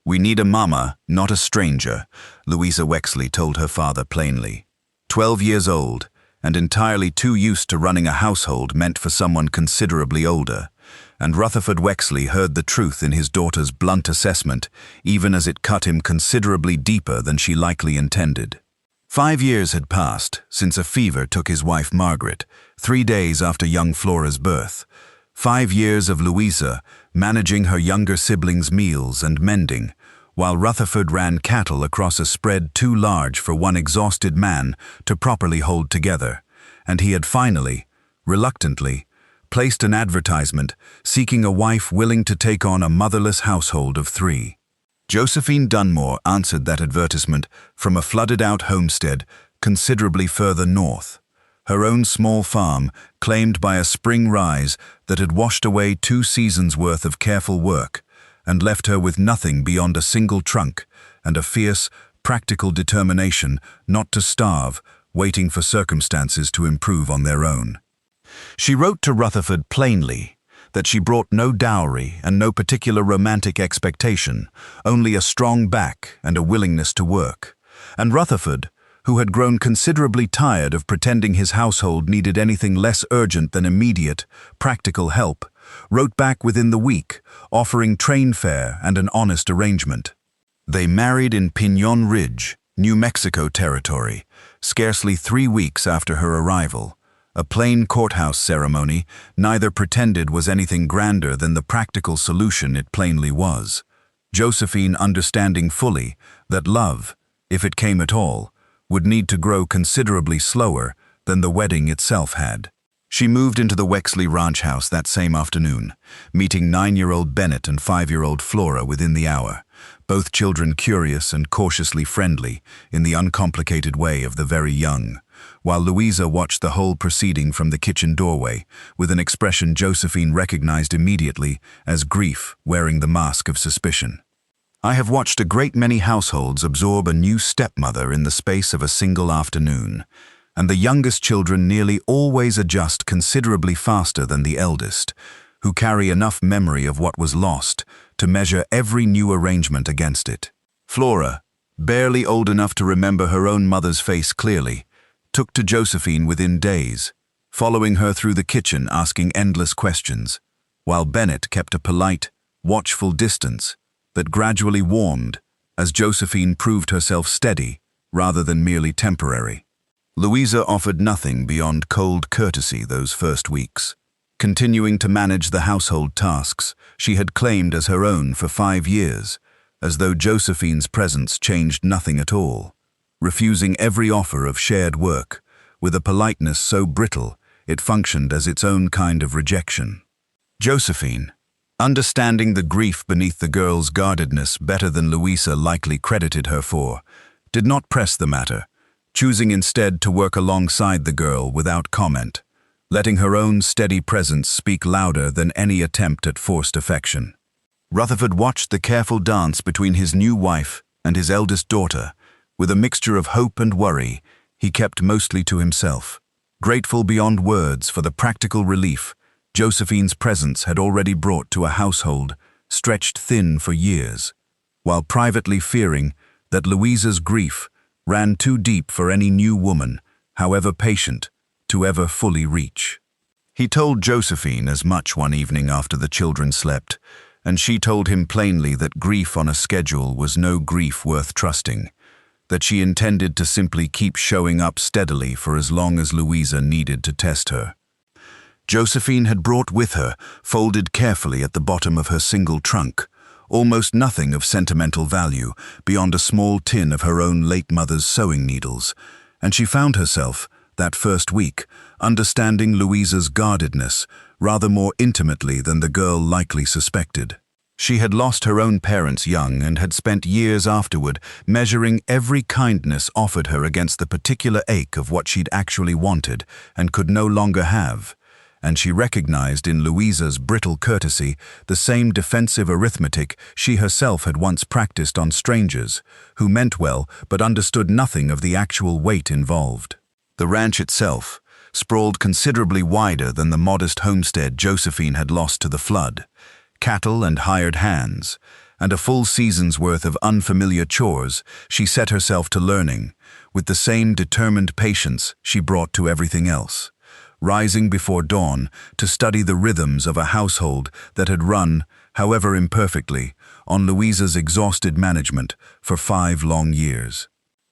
"We need a mama, not a stranger," Louisa Wexley told her father plainly. 12 years old, and entirely too used to running a household meant for someone considerably older, and Rutherford Wexley heard the truth in his daughter's blunt assessment, even as it cut him considerably deeper than she likely intended. 5 years had passed since a fever took his wife Margaret, 3 days after young Flora's birth. 5 years of Louisa managing her younger siblings' meals and mending, while Rutherford ran cattle across a spread too large for one exhausted man to properly hold together, and he had finally, reluctantly, placed an advertisement seeking a wife willing to take on a motherless household of 3. Josephine Dunmore answered that advertisement from a flooded-out homestead considerably further north, her own small farm claimed by a spring rise that had washed away 2 seasons' worth of careful work and left her with nothing beyond a single trunk and a fierce, practical determination not to starve, waiting for circumstances to improve on their own. She wrote to Rutherford plainly that she brought no dowry and no particular romantic expectation, only a strong back and a willingness to work. And Rutherford, who had grown considerably tired of pretending his household needed anything less urgent than immediate, practical help, wrote back within the week, offering train fare and an honest arrangement. They married in Pinon Ridge, New Mexico territory, scarcely 3 weeks after her arrival. A plain courthouse ceremony neither pretended was anything grander than the practical solution it plainly was. Josephine understanding fully that love, if it came at all, would need to grow considerably slower than the wedding itself had. She moved into the Wexley ranch house that same afternoon, meeting 9-year-old Bennett and 5-year-old Flora within the hour, both children curious and cautiously friendly in the uncomplicated way of the very young, while Louisa watched the whole proceeding from the kitchen doorway with an expression Josephine recognized immediately as grief wearing the mask of suspicion. I have watched a great many households absorb a new stepmother in the space of a single afternoon, and the youngest children nearly always adjust considerably faster than the eldest, who carry enough memory of what was lost to measure every new arrangement against it. Flora, barely old enough to remember her own mother's face clearly, took to Josephine within days, following her through the kitchen asking endless questions, while Bennett kept a polite, watchful distance that gradually warmed as Josephine proved herself steady rather than merely temporary. Louisa offered nothing beyond cold courtesy those first weeks, continuing to manage the household tasks she had claimed as her own for 5 years, as though Josephine's presence changed nothing at all, refusing every offer of shared work with a politeness so brittle it functioned as its own kind of rejection. Josephine, understanding the grief beneath the girl's guardedness better than Louisa likely credited her for, did not press the matter, choosing instead to work alongside the girl without comment, letting her own steady presence speak louder than any attempt at forced affection. Rutherford watched the careful dance between his new wife and his eldest daughter, with a mixture of hope and worry he kept mostly to himself, grateful beyond words for the practical relief Josephine's presence had already brought to a household stretched thin for years, while privately fearing that Louisa's grief ran too deep for any new woman, however patient, to ever fully reach. He told Josephine as much one evening after the children slept, and she told him plainly that grief on a schedule was no grief worth trusting, that she intended to simply keep showing up steadily for as long as Louisa needed to test her. Josephine had brought with her, folded carefully at the bottom of her single trunk, almost nothing of sentimental value beyond a small tin of her own late mother's sewing needles, and she found herself, that first week, understanding Louisa's guardedness rather more intimately than the girl likely suspected. She had lost her own parents young and had spent years afterward measuring every kindness offered her against the particular ache of what she'd actually wanted and could no longer have, and she recognized in Louisa's brittle courtesy the same defensive arithmetic she herself had once practiced on strangers, who meant well but understood nothing of the actual weight involved. The ranch itself sprawled considerably wider than the modest homestead Josephine had lost to the flood, cattle and hired hands, and a full season's worth of unfamiliar chores she set herself to learning, with the same determined patience she brought to everything else, rising before dawn to study the rhythms of a household that had run, however imperfectly, on Louisa's exhausted management for 5 long years.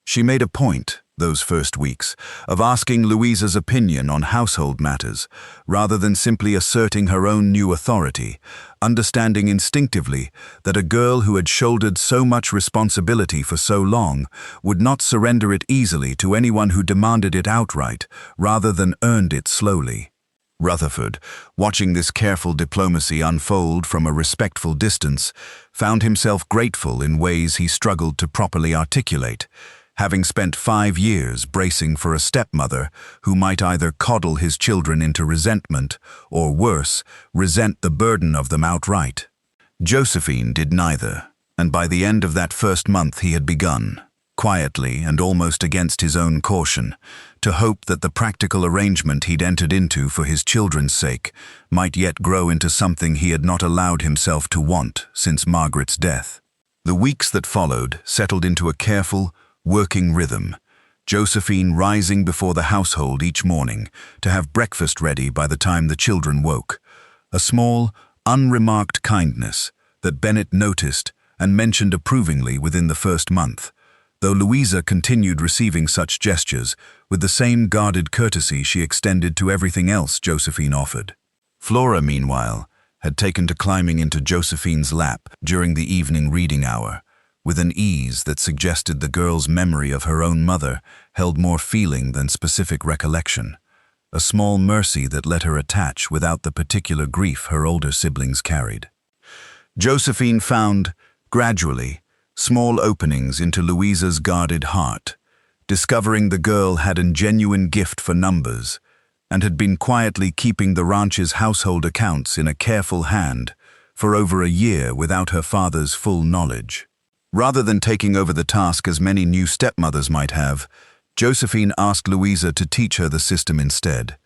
She made a point, those first weeks, of asking Louisa's opinion on household matters, rather than simply asserting her own new authority, understanding instinctively that a girl who had shouldered so much responsibility for so long would not surrender it easily to anyone who demanded it outright, rather than earned it slowly. Rutherford, watching this careful diplomacy unfold from a respectful distance, found himself grateful in ways he struggled to properly articulate, having spent 5 years bracing for a stepmother who might either coddle his children into resentment or, worse, resent the burden of them outright. Josephine did neither, and by the end of that first month he had begun, quietly and almost against his own caution, to hope that the practical arrangement he'd entered into for his children's sake might yet grow into something he had not allowed himself to want since Margaret's death. The weeks that followed settled into a careful, working rhythm, Josephine rising before the household each morning to have breakfast ready by the time the children woke, a small, unremarked kindness that Bennet noticed and mentioned approvingly within the first month, though Louisa continued receiving such gestures with the same guarded courtesy she extended to everything else Josephine offered. Flora, meanwhile, had taken to climbing into Josephine's lap during the evening reading hour, with an ease that suggested the girl's memory of her own mother held more feeling than specific recollection, a small mercy that let her attach without the particular grief her older siblings carried. Josephine found, gradually, small openings into Louisa's guarded heart, discovering the girl had a genuine gift for numbers and had been quietly keeping the ranch's household accounts in a careful hand for over a year without her father's full knowledge. Rather than taking over the task as many new stepmothers might have, Josephine asked Louisa to teach her the system instead,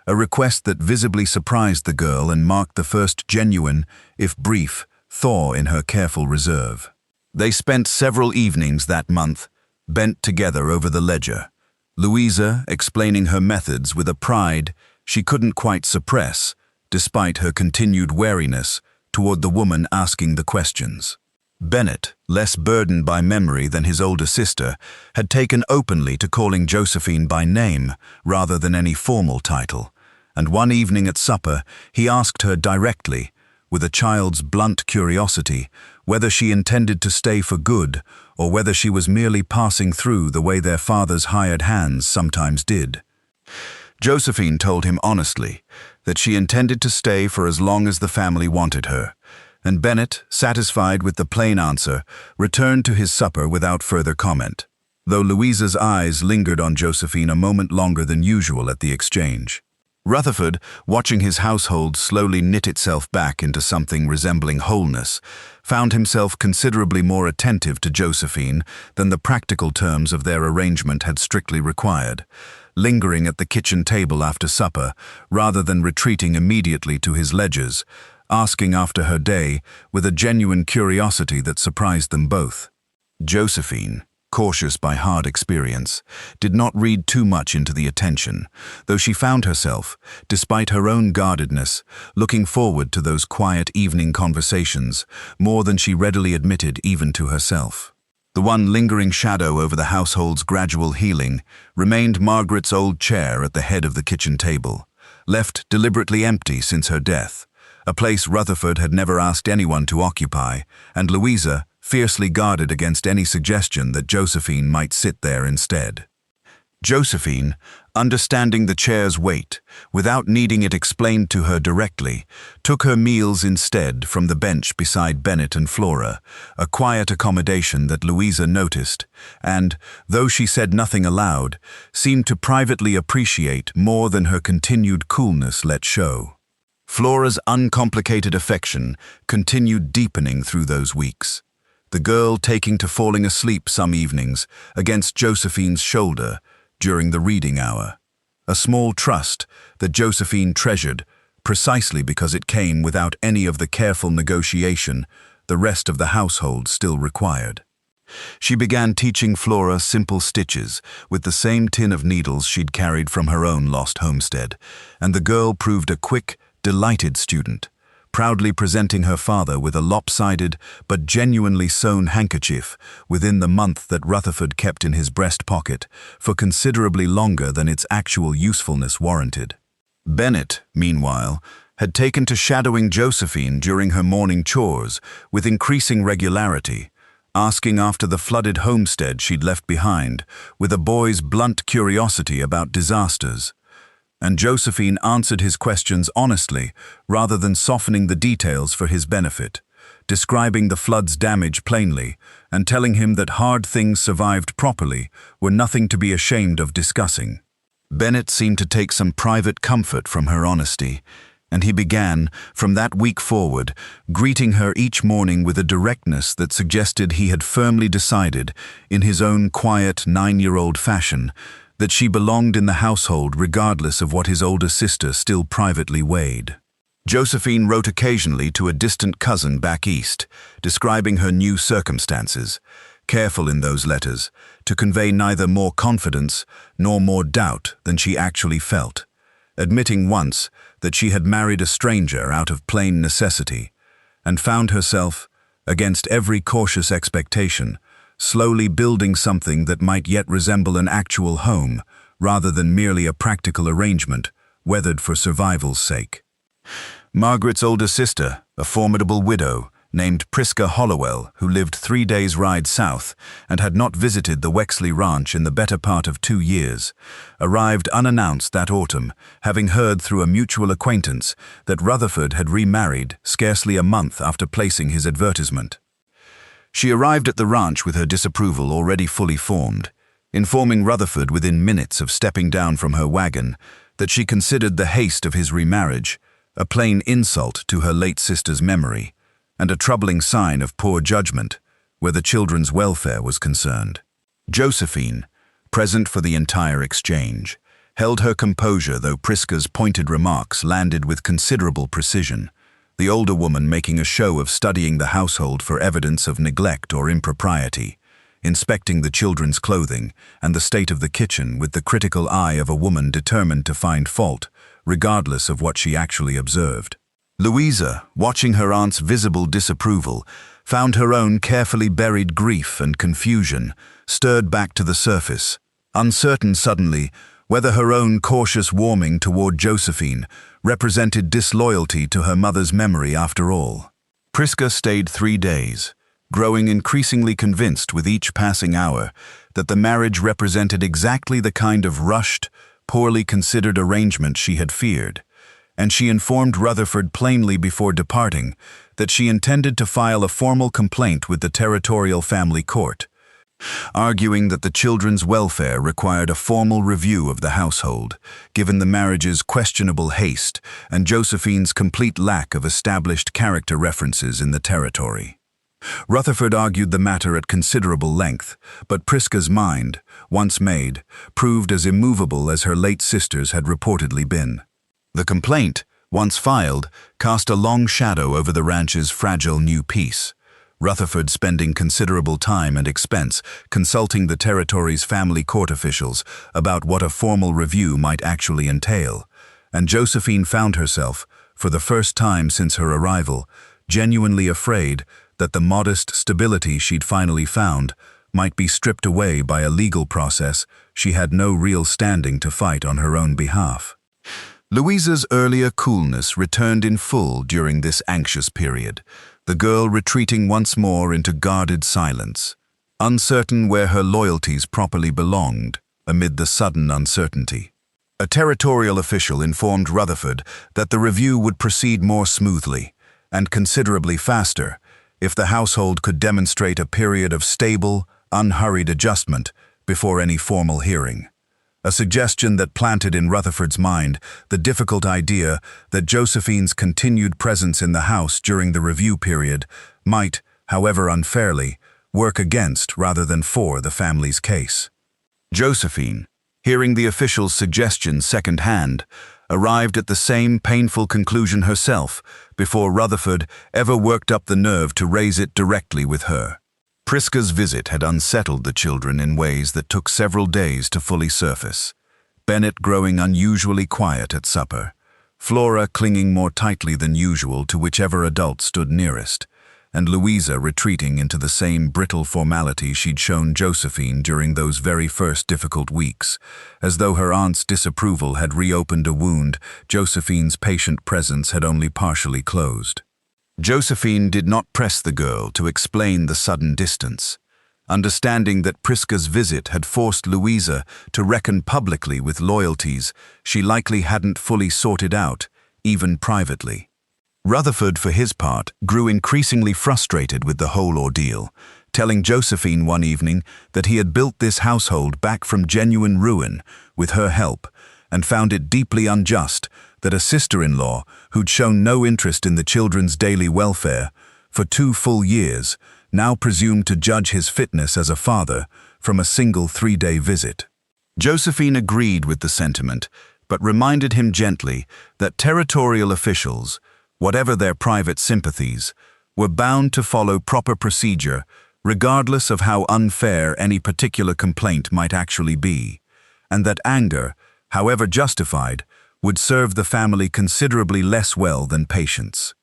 a request that visibly surprised the girl and marked the first genuine, if brief, thaw in her careful reserve. They spent several evenings that month, bent together over the ledger, Louisa explaining her methods with a pride she couldn't quite suppress, despite her continued wariness toward the woman asking the questions. Bennet, less burdened by memory than his older sister, had taken openly to calling Josephine by name rather than any formal title, and one evening at supper he asked her directly, with a child's blunt curiosity, whether she intended to stay for good or whether she was merely passing through the way their father's hired hands sometimes did. Josephine told him honestly that she intended to stay for as long as the family wanted her, and Bennet, satisfied with the plain answer, returned to his supper without further comment, though Louisa's eyes lingered on Josephine a moment longer than usual at the exchange. Rutherford, watching his household slowly knit itself back into something resembling wholeness, found himself considerably more attentive to Josephine than the practical terms of their arrangement had strictly required, lingering at the kitchen table after supper rather than retreating immediately to his ledgers, asking after her day with a genuine curiosity that surprised them both. Josephine, cautious by hard experience, did not read too much into the attention, though she found herself, despite her own guardedness, looking forward to those quiet evening conversations more than she readily admitted even to herself. The one lingering shadow over the household's gradual healing remained Margaret's old chair at the head of the kitchen table, left deliberately empty since her death, a place Rutherford had never asked anyone to occupy, and Louisa fiercely guarded against any suggestion that Josephine might sit there instead. Josephine, understanding the chair's weight, without needing it explained to her directly, took her meals instead from the bench beside Bennet and Flora, a quiet accommodation that Louisa noticed, and, though she said nothing aloud, seemed to privately appreciate more than her continued coolness let show. Flora's uncomplicated affection continued deepening through those weeks, the girl taking to falling asleep some evenings against Josephine's shoulder during the reading hour, a small trust that Josephine treasured precisely because it came without any of the careful negotiation the rest of the household still required. She began teaching Flora simple stitches with the same tin of needles she'd carried from her own lost homestead, and the girl proved a quick, delighted student, proudly presenting her father with a lopsided but genuinely sewn handkerchief within the month that Rutherford kept in his breast pocket for considerably longer than its actual usefulness warranted. Bennett, meanwhile, had taken to shadowing Josephine during her morning chores with increasing regularity, asking after the flooded homestead she'd left behind with a boy's blunt curiosity about disasters. And Josephine answered his questions honestly rather than softening the details for his benefit, describing the flood's damage plainly and telling him that hard things survived properly were nothing to be ashamed of discussing. Bennett seemed to take some private comfort from her honesty, and he began, from that week forward, greeting her each morning with a directness that suggested he had firmly decided, in his own quiet 9-year-old fashion, that she belonged in the household regardless of what his older sister still privately weighed. Josephine wrote occasionally to a distant cousin back east, describing her new circumstances, careful in those letters to convey neither more confidence nor more doubt than she actually felt, admitting once that she had married a stranger out of plain necessity, and found herself, against every cautious expectation, slowly building something that might yet resemble an actual home, rather than merely a practical arrangement, weathered for survival's sake. Margaret's older sister, a formidable widow, named Prisca Hollowell, who lived 3 days' ride south and had not visited the Wexley ranch in the better part of 2 years, arrived unannounced that autumn, having heard through a mutual acquaintance that Rutherford had remarried scarcely a month after placing his advertisement. She arrived at the ranch with her disapproval already fully formed, informing Rutherford within minutes of stepping down from her wagon that she considered the haste of his remarriage a plain insult to her late sister's memory, and a troubling sign of poor judgment where the children's welfare was concerned. Josephine, present for the entire exchange, held her composure though Prisca's pointed remarks landed with considerable precision, the older woman making a show of studying the household for evidence of neglect or impropriety, inspecting the children's clothing and the state of the kitchen with the critical eye of a woman determined to find fault, regardless of what she actually observed. Louisa, watching her aunt's visible disapproval, found her own carefully buried grief and confusion stirred back to the surface, uncertain suddenly whether her own cautious warming toward Josephine represented disloyalty to her mother's memory after all. Prisca stayed 3 days, growing increasingly convinced with each passing hour that the marriage represented exactly the kind of rushed, poorly considered arrangement she had feared, and she informed Rutherford plainly before departing that she intended to file a formal complaint with the territorial family court, arguing that the children's welfare required a formal review of the household, given the marriage's questionable haste and Josephine's complete lack of established character references in the territory. Rutherford argued the matter at considerable length, but Prisca's mind, once made, proved as immovable as her late sister's had reportedly been. The complaint, once filed, cast a long shadow over the ranch's fragile new peace, Rutherford spending considerable time and expense consulting the territory's family court officials about what a formal review might actually entail, and Josephine found herself, for the first time since her arrival, genuinely afraid that the modest stability she'd finally found might be stripped away by a legal process she had no real standing to fight on her own behalf. Louisa's earlier coolness returned in full during this anxious period, the girl retreating once more into guarded silence, uncertain where her loyalties properly belonged amid the sudden uncertainty. A territorial official informed Rutherford that the review would proceed more smoothly and considerably faster if the household could demonstrate a period of stable, unhurried adjustment before any formal hearing. A suggestion that planted in Rutherford's mind the difficult idea that Josephine's continued presence in the house during the review period might, however unfairly, work against rather than for the family's case. Josephine, hearing the official's suggestion secondhand, arrived at the same painful conclusion herself before Rutherford ever worked up the nerve to raise it directly with her. Prisca's visit had unsettled the children in ways that took several days to fully surface. Bennett growing unusually quiet at supper, Flora clinging more tightly than usual to whichever adult stood nearest, and Louisa retreating into the same brittle formality she'd shown Josephine during those very first difficult weeks. As though her aunt's disapproval had reopened a wound Josephine's patient presence had only partially closed. Josephine did not press the girl to explain the sudden distance. Understanding that Prisca's visit had forced Louisa to reckon publicly with loyalties she likely hadn't fully sorted out, even privately. Rutherford, for his part, grew increasingly frustrated with the whole ordeal, telling Josephine one evening that he had built this household back from genuine ruin with her help, and found it deeply unjust that a sister-in-law who'd shown no interest in the children's daily welfare for 2 full years now presumed to judge his fitness as a father from a single 3-day visit. Josephine agreed with the sentiment, but reminded him gently that territorial officials, whatever their private sympathies, were bound to follow proper procedure regardless of how unfair any particular complaint might actually be, and that anger, however justified, would serve the family considerably less well than patience.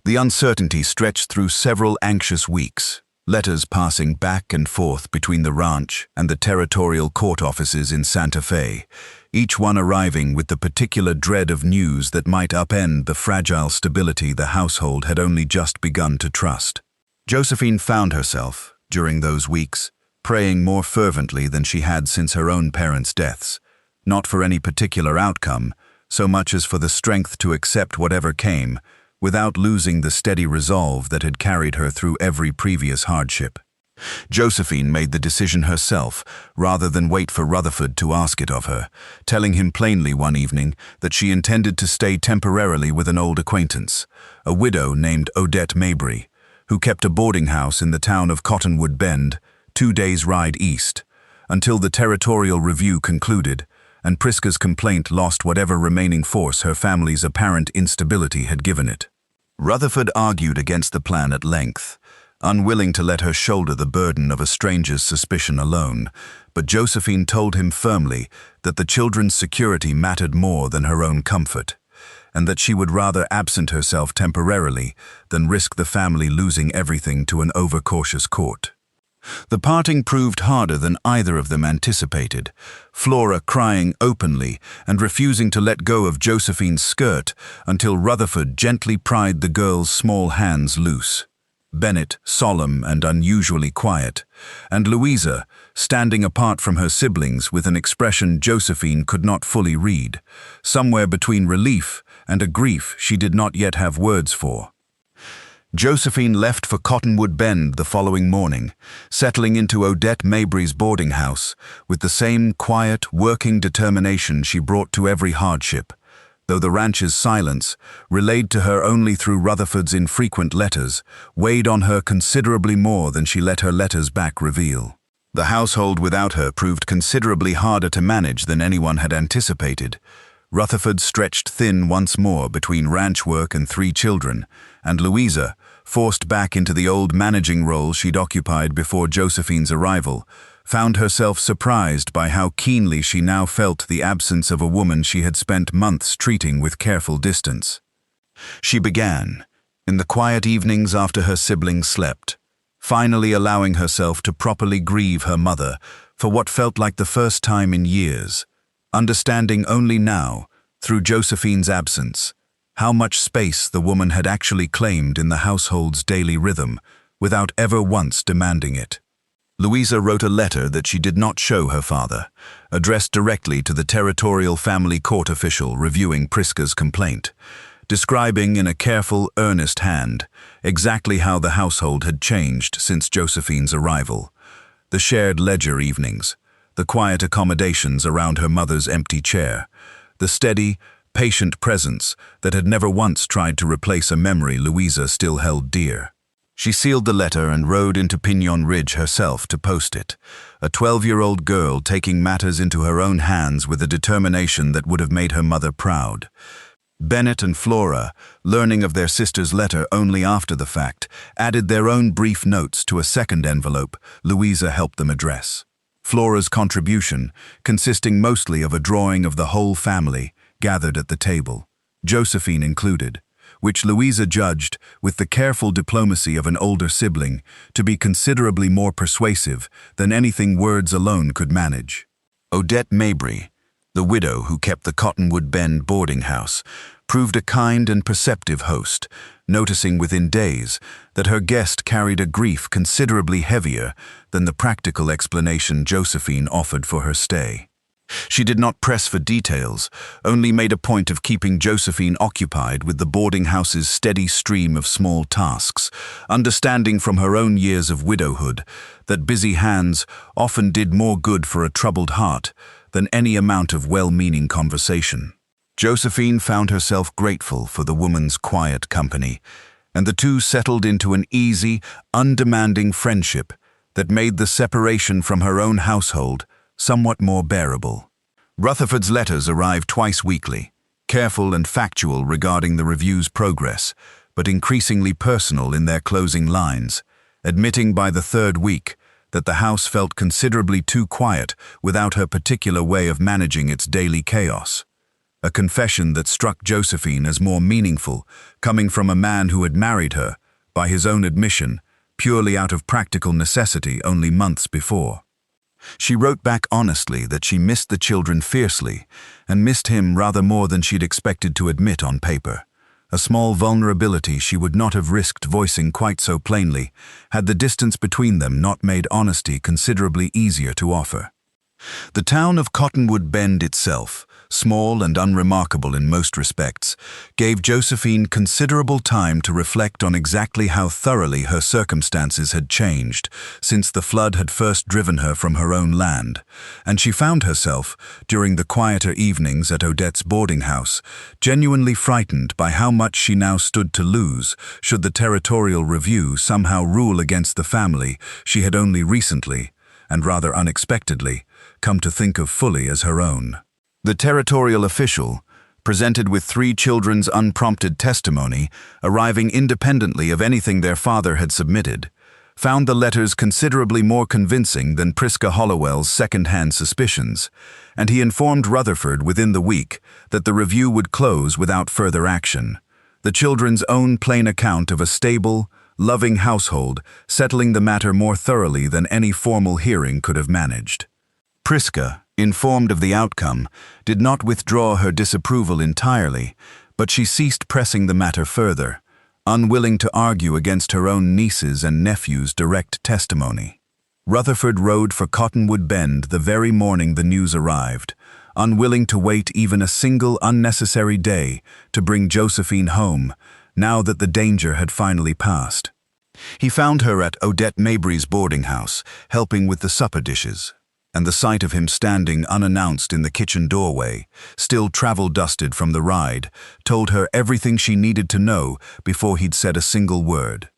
The uncertainty stretched through several anxious weeks, letters passing back and forth between the ranch and the territorial court offices in Santa Fe, each one arriving with the particular dread of news that might upend the fragile stability the household had only just begun to trust. Josephine found herself, during those weeks, praying more fervently than she had since her own parents' deaths, not for any particular outcome, so much as for the strength to accept whatever came, without losing the steady resolve that had carried her through every previous hardship. Josephine made the decision herself, rather than wait for Rutherford to ask it of her, telling him plainly one evening that she intended to stay temporarily with an old acquaintance, a widow named Odette Mabry, who kept a boarding house in the town of Cottonwood Bend, 2 days' ride east, until the territorial review concluded and Prisca's complaint lost whatever remaining force her family's apparent instability had given it. Rutherford argued against the plan at length, unwilling to let her shoulder the burden of a stranger's suspicion alone, but Josephine told him firmly that the children's security mattered more than her own comfort, and that she would rather absent herself temporarily than risk the family losing everything to an overcautious court. The parting proved harder than either of them anticipated, Flora crying openly and refusing to let go of Josephine's skirt until Rutherford gently pried the girl's small hands loose. Bennett solemn and unusually quiet, and Louisa standing apart from her siblings with an expression Josephine could not fully read, somewhere between relief and a grief she did not yet have words for. Josephine left for Cottonwood Bend the following morning, settling into Odette Mabry's boarding house with the same quiet, working determination she brought to every hardship, though the ranch's silence, relayed to her only through Rutherford's infrequent letters, weighed on her considerably more than she let her letters back reveal. The household without her proved considerably harder to manage than anyone had anticipated. Rutherford stretched thin once more between ranch work and 3 children, and Louisa, forced back into the old managing role she'd occupied before Josephine's arrival, found herself surprised by how keenly she now felt the absence of a woman she had spent months treating with careful distance. She began, in the quiet evenings after her siblings slept, finally allowing herself to properly grieve her mother for what felt like the first time in years, understanding only now, through Josephine's absence, how much space the woman had actually claimed in the household's daily rhythm without ever once demanding it. Louisa wrote a letter that she did not show her father, addressed directly to the territorial family court official reviewing Prisca's complaint, describing in a careful, earnest hand exactly how the household had changed since Josephine's arrival. The shared ledger evenings, the quiet accommodations around her mother's empty chair, the steady, patient presence that had never once tried to replace a memory Louisa still held dear. She sealed the letter and rode into Pinon Ridge herself to post it, a 12-year-old girl taking matters into her own hands with a determination that would have made her mother proud. Bennett and Flora, learning of their sister's letter only after the fact, added their own brief notes to a second envelope Louisa helped them address. Flora's contribution, consisting mostly of a drawing of the whole family, gathered at the table, Josephine included, which Louisa judged, with the careful diplomacy of an older sibling, to be considerably more persuasive than anything words alone could manage. Odette Mabry, the widow who kept the Cottonwood Bend boarding house, proved a kind and perceptive host, noticing within days that her guest carried a grief considerably heavier than the practical explanation Josephine offered for her stay. She did not press for details, only made a point of keeping Josephine occupied with the boarding house's steady stream of small tasks, understanding from her own years of widowhood that busy hands often did more good for a troubled heart than any amount of well-meaning conversation. Josephine found herself grateful for the woman's quiet company, and the two settled into an easy, undemanding friendship that made the separation from her own household somewhat more bearable. Rutherford's letters arrived twice weekly, careful and factual regarding the review's progress, but increasingly personal in their closing lines, admitting by the third week that the house felt considerably too quiet without her particular way of managing its daily chaos. A confession that struck Josephine as more meaningful, coming from a man who had married her, by his own admission, purely out of practical necessity only months before. She wrote back honestly that she missed the children fiercely, and missed him rather more than she'd expected to admit on paper. A small vulnerability she would not have risked voicing quite so plainly, had the distance between them not made honesty considerably easier to offer. The town of Cottonwood Bend itself, small and unremarkable in most respects, gave Josephine considerable time to reflect on exactly how thoroughly her circumstances had changed since the flood had first driven her from her own land, and she found herself, during the quieter evenings at Odette's boarding house, genuinely frightened by how much she now stood to lose should the territorial review somehow rule against the family she had only recently, and rather unexpectedly, come to think of fully as her own. The territorial official, presented with 3 children's unprompted testimony, arriving independently of anything their father had submitted, found the letters considerably more convincing than Prisca Hollowell's second-hand suspicions, and he informed Rutherford within the week that the review would close without further action, the children's own plain account of a stable, loving household settling the matter more thoroughly than any formal hearing could have managed. Prisca, informed of the outcome, did not withdraw her disapproval entirely, but she ceased pressing the matter further, unwilling to argue against her own niece's and nephew's direct testimony. Rutherford rode for Cottonwood Bend the very morning the news arrived, unwilling to wait even a single unnecessary day to bring Josephine home, now that the danger had finally passed. He found her at Odette Mabry's boarding house, helping with the supper dishes, and the sight of him standing unannounced in the kitchen doorway, still travel-dusted from the ride, told her everything she needed to know before he'd said a single word.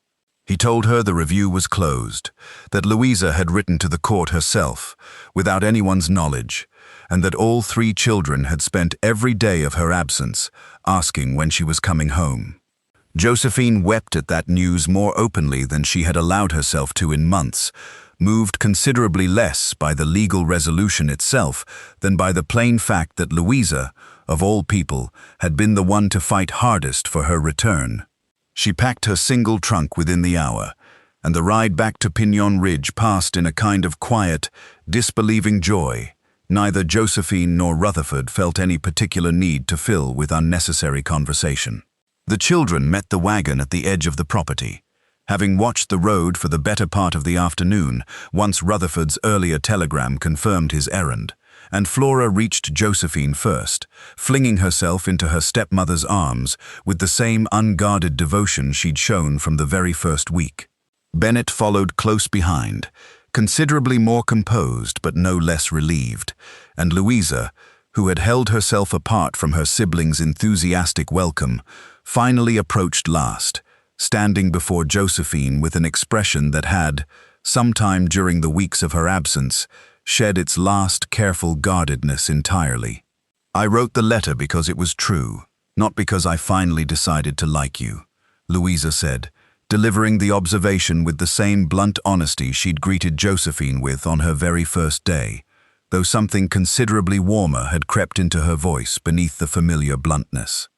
He told her the review was closed, that Louisa had written to the court herself, without anyone's knowledge, and that all 3 children had spent every day of her absence asking when she was coming home. Josephine wept at that news more openly than she had allowed herself to in months, moved considerably less by the legal resolution itself than by the plain fact that Louisa, of all people, had been the one to fight hardest for her return. She packed her single trunk within the hour, and the ride back to Pinon Ridge passed in a kind of quiet, disbelieving joy neither Josephine nor Rutherford felt any particular need to fill with unnecessary conversation. The children met the wagon at the edge of the property, having watched the road for the better part of the afternoon, once Rutherford's earlier telegram confirmed his errand, and Flora reached Josephine first, flinging herself into her stepmother's arms with the same unguarded devotion she'd shown from the very first week. Bennett followed close behind, considerably more composed but no less relieved, and Louisa, who had held herself apart from her siblings' enthusiastic welcome, finally approached last, standing before Josephine with an expression that had, sometime during the weeks of her absence, shed its last careful guardedness entirely. "I wrote the letter because it was true, not because I finally decided to like you," Louisa said, delivering the observation with the same blunt honesty she'd greeted Josephine with on her very first day, though something considerably warmer had crept into her voice beneath the familiar bluntness.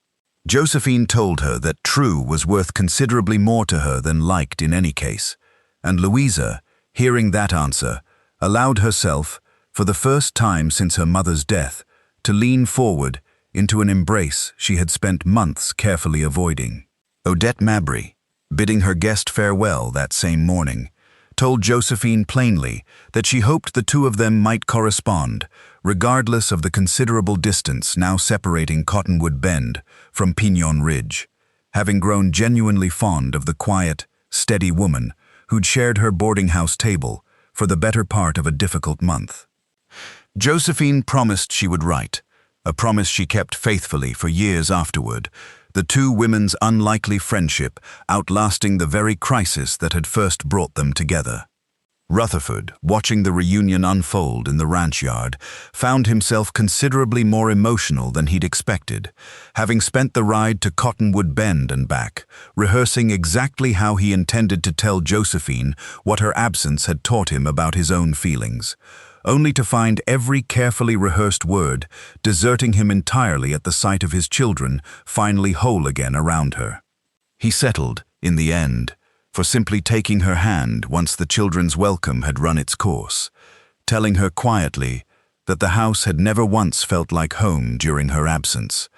Josephine told her that true was worth considerably more to her than liked in any case, and Louisa, hearing that answer, allowed herself, for the first time since her mother's death, to lean forward into an embrace she had spent months carefully avoiding. Odette Mabry, bidding her guest farewell that same morning, told Josephine plainly that she hoped the two of them might correspond, regardless of the considerable distance now separating Cottonwood Bend from Pinon Ridge, having grown genuinely fond of the quiet, steady woman who'd shared her boarding house table for the better part of a difficult month. Josephine promised she would write, a promise she kept faithfully for years afterward, the two women's unlikely friendship outlasting the very crisis that had first brought them together. Rutherford, watching the reunion unfold in the ranch yard, found himself considerably more emotional than he'd expected, having spent the ride to Cottonwood Bend and back, rehearsing exactly how he intended to tell Josephine what her absence had taught him about his own feelings, only to find every carefully rehearsed word deserting him entirely at the sight of his children finally whole again around her. He settled, in the end, for simply taking her hand once the children's welcome had run its course, telling her quietly that the house had never once felt like home during her absence,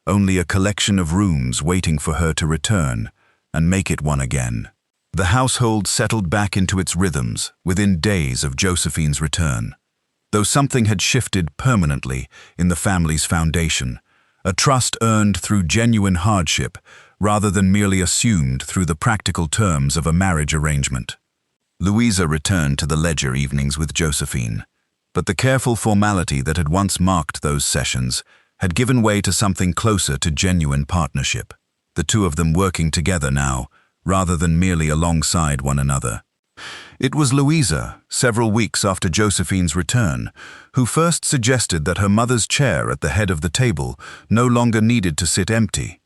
only a collection of rooms waiting for her to return and make it one again. The household settled back into its rhythms within days of Josephine's return, though something had shifted permanently in the family's foundation, a trust earned through genuine hardship rather than merely assumed through the practical terms of a marriage arrangement. Louisa returned to the ledger evenings with Josephine, but the careful formality that had once marked those sessions had given way to something closer to genuine partnership, the two of them working together now, rather than merely alongside one another. It was Louisa, several weeks after Josephine's return, who first suggested that her mother's chair at the head of the table no longer needed to sit empty,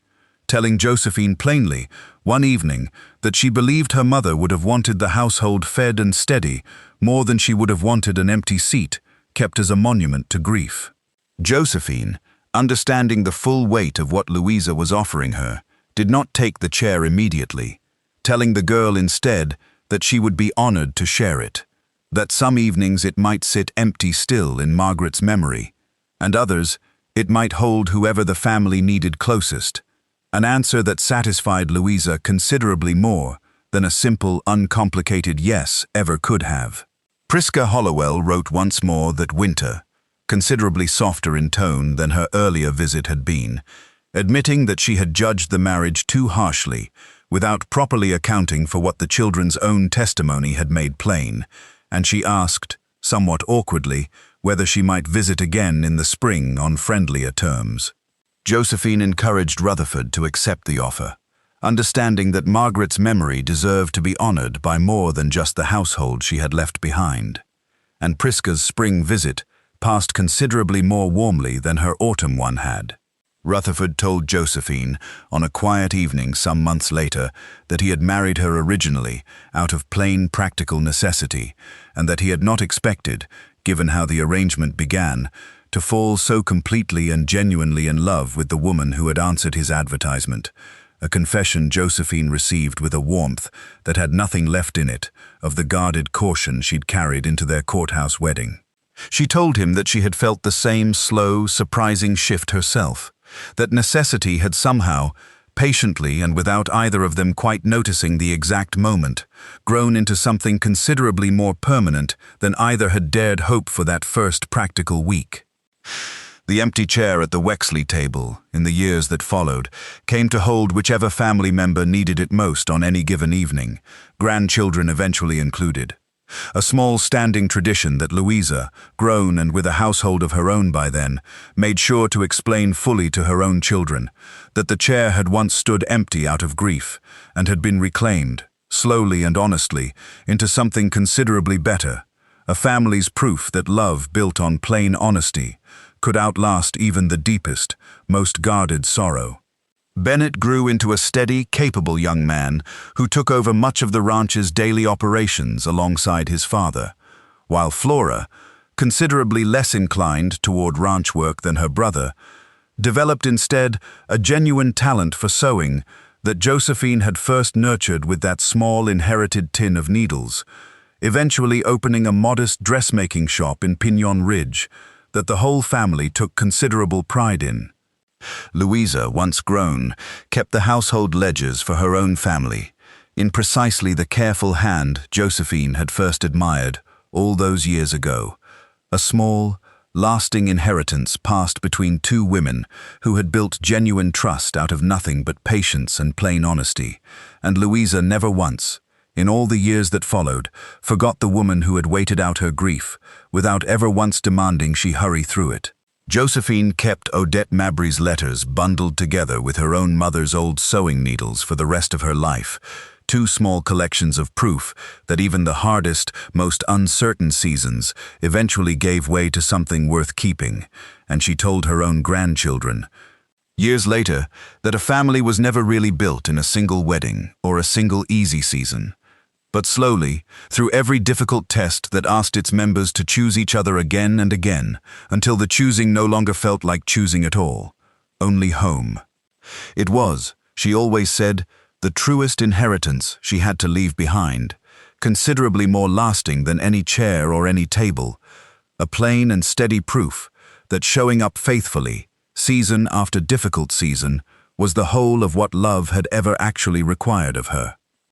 telling Josephine plainly, one evening, that she believed her mother would have wanted the household fed and steady more than she would have wanted an empty seat, kept as a monument to grief. Josephine, understanding the full weight of what Louisa was offering her, did not take the chair immediately, telling the girl instead that she would be honored to share it, that some evenings it might sit empty still in Margaret's memory, and others it might hold whoever the family needed closest, an answer that satisfied Louisa considerably more than a simple, uncomplicated yes ever could have. Prisca Hollowell wrote once more that winter, considerably softer in tone than her earlier visit had been, admitting that she had judged the marriage too harshly, without properly accounting for what the children's own testimony had made plain, and she asked, somewhat awkwardly, whether she might visit again in the spring on friendlier terms. Josephine encouraged Rutherford to accept the offer, understanding that Margaret's memory deserved to be honored by more than just the household she had left behind, and Prisca's spring visit passed considerably more warmly than her autumn one had. Rutherford told Josephine, on a quiet evening some months later, that he had married her originally out of plain practical necessity, and that he had not expected, given how the arrangement began, to fall so completely and genuinely in love with the woman who had answered his advertisement, a confession Josephine received with a warmth that had nothing left in it of the guarded caution she'd carried into their courthouse wedding. She told him that she had felt the same slow, surprising shift herself, that necessity had somehow, patiently and without either of them quite noticing the exact moment, grown into something considerably more permanent than either had dared hope for that first practical week. The empty chair at the Wexley table, in the years that followed, came to hold whichever family member needed it most on any given evening, grandchildren eventually included. A small standing tradition that Louisa, grown and with a household of her own by then, made sure to explain fully to her own children that the chair had once stood empty out of grief and had been reclaimed, slowly and honestly, into something considerably better, a family's proof that love built on plain honesty could outlast even the deepest, most guarded sorrow. Bennett grew into a steady, capable young man who took over much of the ranch's daily operations alongside his father, while Flora, considerably less inclined toward ranch work than her brother, developed instead a genuine talent for sewing that Josephine had first nurtured with that small inherited tin of needles, eventually opening a modest dressmaking shop in Pinon Ridge that the whole family took considerable pride in. Louisa, once grown, kept the household ledgers for her own family, in precisely the careful hand Josephine had first admired all those years ago, a small, lasting inheritance passed between two women who had built genuine trust out of nothing but patience and plain honesty, and Louisa never once, in all the years that followed, forgot the woman who had waited out her grief, without ever once demanding she hurry through it. Josephine kept Odette Mabry's letters bundled together with her own mother's old sewing needles for the rest of her life, two small collections of proof that even the hardest, most uncertain seasons eventually gave way to something worth keeping, and she told her own grandchildren, years later, that a family was never really built in a single wedding or a single easy season. But slowly, through every difficult test that asked its members to choose each other again and again, until the choosing no longer felt like choosing at all, only home. It was, she always said, the truest inheritance she had to leave behind, considerably more lasting than any chair or any table, a plain and steady proof that showing up faithfully, season after difficult season, was the whole of what love had ever actually required of her.